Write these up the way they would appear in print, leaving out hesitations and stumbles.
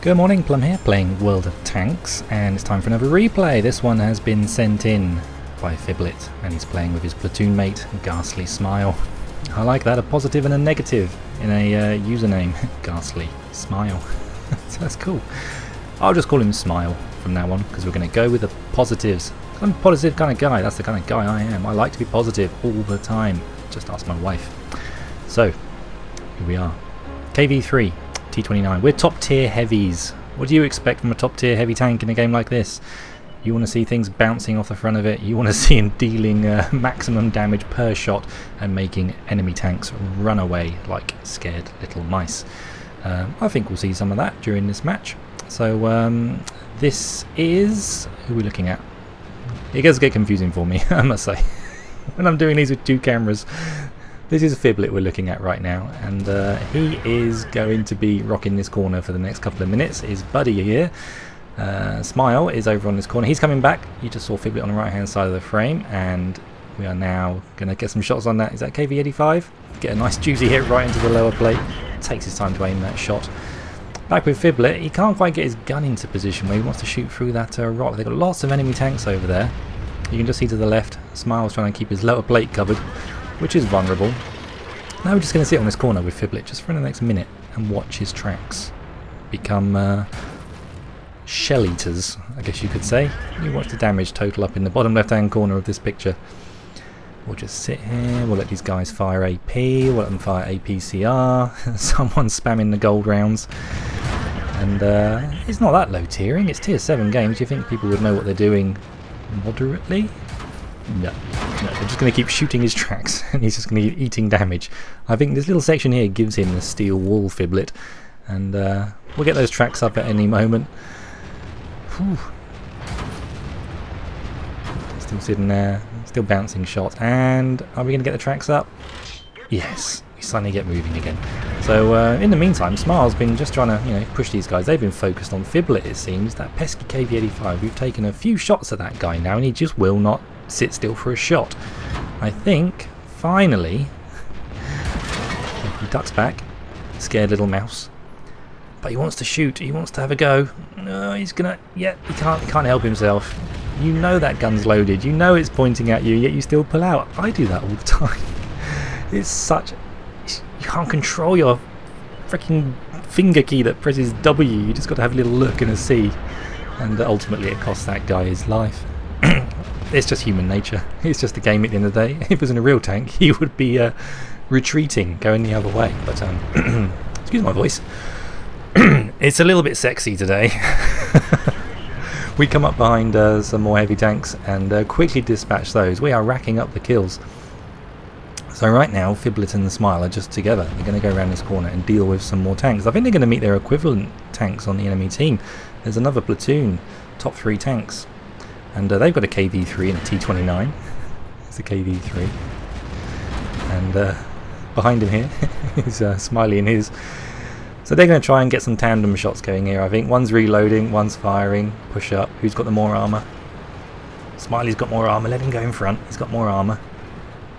Good morning, Plum here, playing World of Tanks, and it's time for another replay. This one has been sent in by Phiblet, and he's playing with his platoon mate, Ghastlysmile. I like that, a positive and a negative in a username, Ghastlysmile. So that's cool. I'll just call him Smile from now on, because we're going to go with the positives. I'm a positive kind of guy, that's the kind of guy I am. I like to be positive all the time. Just ask my wife. So, here we are. KV3. T29. We're top tier heavies. What do you expect from a top tier heavy tank in a game like this? You want to see things bouncing off the front of it. You want to see him dealing maximum damage per shot and making enemy tanks run away like scared little mice. I think we'll see some of that during this match. So this is... who are we looking at? It does get confusing for me, I must say. When I'm doing these with two cameras. This is Phiblet we're looking at right now, and he is going to be rocking this corner for the next couple of minutes. His buddy here, Smile, is over on this corner. He's coming back. You just saw Phiblet on the right hand side of the frame, and we are now going to get some shots on that. Is that KV85? Get a nice juicy hit right into the lower plate. Takes his time to aim that shot. Back with Phiblet, he can't quite get his gun into position where he wants to shoot through that rock. They've got lots of enemy tanks over there. You can just see to the left, Smile's trying to keep his lower plate covered, which is vulnerable. Now we're just going to sit on this corner with Phiblet just for the next minute and watch his tracks become shell eaters, I guess you could say. You watch the damage total up in the bottom left hand corner of this picture. We'll just sit here, we'll let these guys fire AP, we'll let them fire APCR, someone's spamming the gold rounds. And it's not that low tiering, it's tier 7 games. You think people would know what they're doing moderately? No, they're just going to keep shooting his tracks and he's just going to keep eating damage. I think this little section here gives him the steel wall Phiblet, and we'll get those tracks up at any moment. Whew. Still sitting there, still bouncing shots, and are we going to get the tracks up? Yes, we suddenly get moving again. So in the meantime, Smile's been just trying to push these guys. They've been focused on Phiblet, it seems. That pesky KV85, we've taken a few shots at that guy now and he just will not sit still for a shot. I think, finally, he ducks back, scared little mouse, but he wants to shoot, he wants to have a go. No, he's gonna, yeah, he can't help himself. You know that gun's loaded, you know it's pointing at you, yet you still pull out. I do that all the time. It's such, you can't control your freaking finger key that presses W, you just got to have a little look and a see, and ultimately it costs that guy his life. It's just human nature. It's just a game at the end of the day. If it was in a real tank, he would be retreating, going the other way. But excuse my voice. It's a little bit sexy today. We come up behind some more heavy tanks and quickly dispatch those. We are racking up the kills. So right now, Phiblet and the Smile are just together. They're going to go around this corner and deal with some more tanks. I think they're going to meet their equivalent tanks on the enemy team. There's another platoon, top 3 tanks. And they've got a KV3 and a T29. It's a KV3. And behind him here is Smiley and his. So they're going to try and get some tandem shots going here, I think. One's reloading, one's firing. Push up. Who's got the more armour? Smiley's got more armour. Let him go in front. He's got more armour.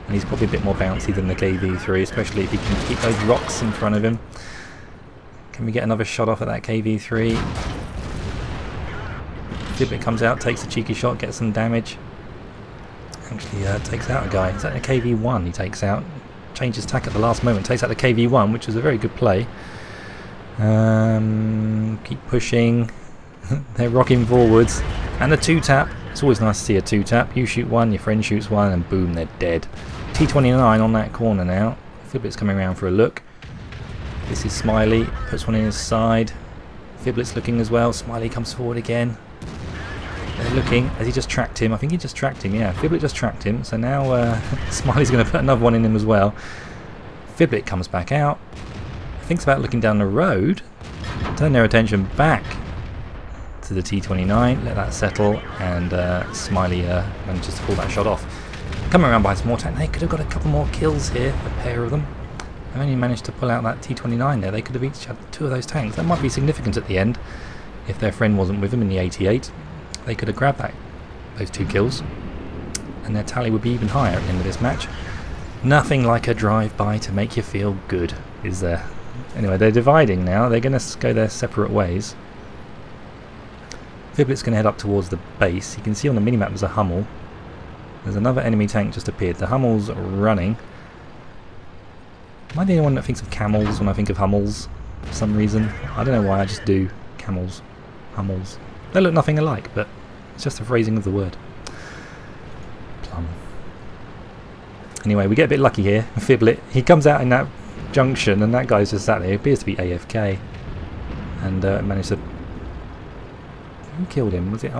And he's probably a bit more bouncy than the KV3, especially if he can keep those rocks in front of him. Can we get another shot off at that KV3? Phiblet comes out, takes a cheeky shot, gets some damage. Actually takes out a guy. Is that a KV1 he takes out? Changes tack at the last moment, takes out the KV1, which is a very good play. Keep pushing. They're rocking forwards. And a 2-tap. It's always nice to see a 2-tap. You shoot one, your friend shoots one, and boom, they're dead. T29 on that corner now. Phiblet's coming around for a look. This is Smiley, puts one in his side. Phiblet's looking as well. Smiley comes forward again. They're looking. Has he just tracked him? I think he just tracked him, yeah. Phiblet just tracked him, so now Smiley's going to put another one in him as well. Phiblet comes back out, thinks about looking down the road, turn their attention back to the T29, let that settle, and Smiley manages to pull that shot off. Coming around behind some more tank, they could have got a couple more kills here, a pair of them. They only managed to pull out that T29 there. They could have each had 2 of those tanks. That might be significant at the end. If their friend wasn't with them in the 88, they could have grabbed those 2 kills, and their tally would be even higher at the end of this match. Nothing like a drive-by to make you feel good, is there? Anyway, they're dividing now. They're going to go their separate ways. Phiblet's going to head up towards the base. You can see on the minimap there's a Hummel. There's another enemy tank just appeared. The Hummel's running. Am I the only one that thinks of camels when I think of Hummels for some reason? I don't know why, I just do. Camels. Hummels. They look nothing alike, but it's just a phrasing of the word. Plum. Anyway, we get a bit lucky here. Phiblet, he comes out in that junction and that guy's just sat there. He appears to be AFK. And managed to... Who killed him? Was it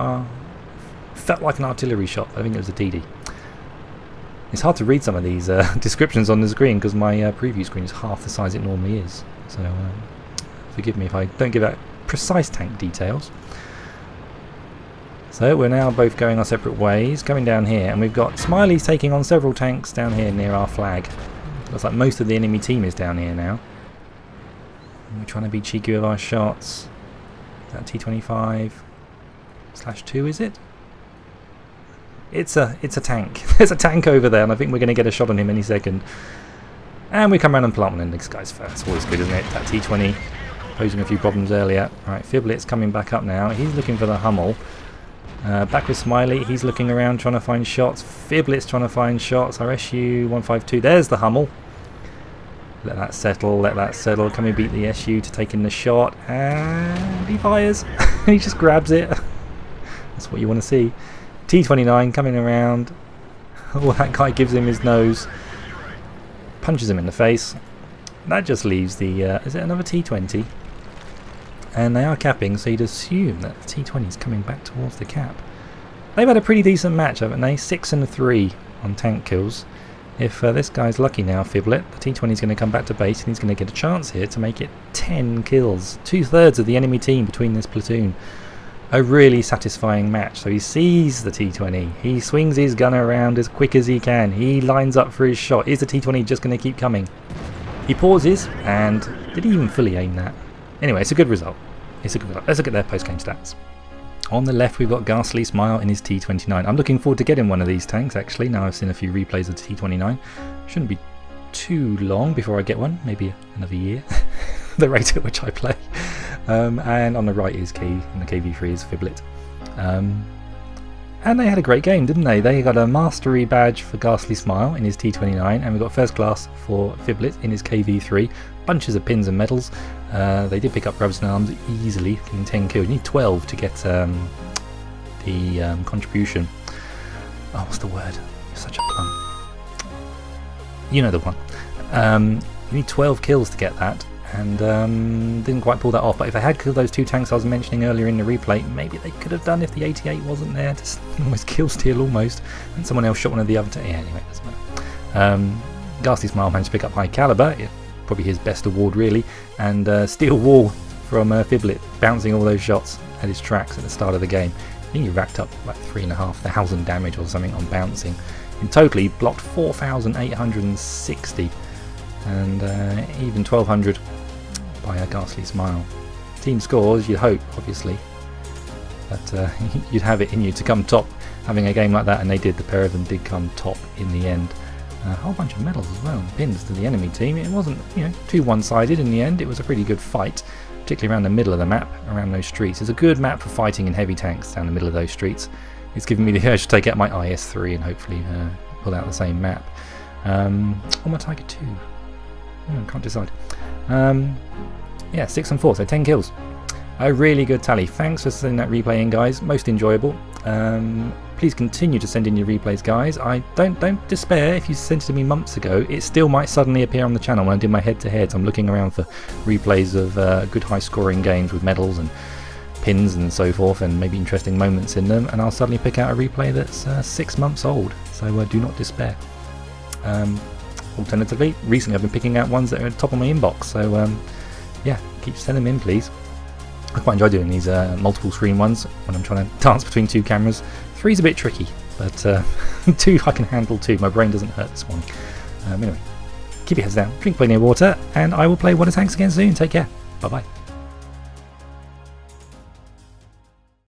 felt like an artillery shot. I think it was a DD. It's hard to read some of these descriptions on the screen because my preview screen is half the size it normally is. So forgive me if I don't give out precise tank details. So we're now both going our separate ways, coming down here, and we've got Smiley's taking on several tanks down here near our flag. Looks like most of the enemy team is down here now. And we're trying to be cheeky with our shots. Is that T25/2, is it? It's a tank. There's a tank over there, and I think we're going to get a shot on him any second. And we come around and plant one in this guy's first. Always good, isn't it? That T20 posing a few problems earlier. Right, Phiblet's coming back up now. He's looking for the Hummel. Back with Smiley. He's looking around trying to find shots. Phiblet's trying to find shots. Our SU-152. There's the Hummel. Let that settle. Let that settle. Can we beat the SU to take in the shot? And he fires. He just grabs it. That's what you want to see. T29 coming around. Oh, that guy gives him his nose. Punches him in the face. That just leaves the... is it another T20? And they are capping, so you'd assume that the T20 is coming back towards the cap. They've had a pretty decent match, haven't they? 6 and 3 on tank kills. If this guy's lucky now, Phiblet, the T20 is going to come back to base and he's going to get a chance here to make it 10 kills. 2/3 of the enemy team between this platoon. A really satisfying match. So he sees the T20. He swings his gun around as quick as he can. He lines up for his shot. Is the T20 just going to keep coming? He pauses, and did he even fully aim that? Anyway, it's a good result. It's a good result. Let's look at their post-game stats. On the left, we've got Ghastlysmile in his T29. I'm looking forward to getting one of these tanks, actually. Now I've seen a few replays of the T29. Shouldn't be too long before I get one. Maybe another year. The rate at which I play. And on the right is K, and the KV3 is Phiblet. And they had a great game, didn't they? They got a mastery badge for Ghastlysmile in his T29, and we got first class for Phiblet in his KV3. Bunches of pins and medals. They did pick up Brothers in Arms easily, getting 10 kills. You need 12 to get the contribution. Oh, what's the word? You're such a plum. You know the one. You need 12 kills to get that. And didn't quite pull that off, but if they had killed those two tanks I was mentioning earlier in the replay, maybe they could have done if the 88 wasn't there. Just almost kill steal almost, and someone else shot one of the other yeah, anyway, it doesn't matter. Ghastlysmile managed to pick up high caliber, probably his best award really, and steel wall from Phiblet, bouncing all those shots at his tracks at the start of the game. I think he racked up like 3,500 damage or something on bouncing. In total he blocked 4,860 and even 1,200 by a Ghastlysmile. Team scores, you'd hope, obviously, that you'd have it in you to come top having a game like that, and they did. The pair of them did come top in the end. A whole bunch of medals as well, and pins to the enemy team. It wasn't, too one-sided in the end. It was a pretty good fight, particularly around the middle of the map, around those streets. It's a good map for fighting in heavy tanks down the middle of those streets. It's given me the urge to take out my IS-3 and hopefully pull out the same map. Or my Tiger 2. Can't decide. Yeah, 6 and 4, so 10 kills. A really good tally. Thanks for sending that replay in, guys. Most enjoyable. Please continue to send in your replays, guys. Don't despair if you sent it to me months ago. It still might suddenly appear on the channel when I do my head-to-heads. I'm looking around for replays of good high-scoring games with medals and pins and so forth, and maybe interesting moments in them, and I'll suddenly pick out a replay that's 6 months old. So do not despair. Alternatively, recently I've been picking out ones that are at the top of my inbox, so yeah, keep sending them in, please. I quite enjoy doing these multiple screen ones when I'm trying to dance between two cameras. 3's a bit tricky, but 2 I can handle too. My brain doesn't hurt this morning. Anyway, keep your heads down, drink plenty of water, and I will play What Are Tanks again soon. Take care. Bye bye.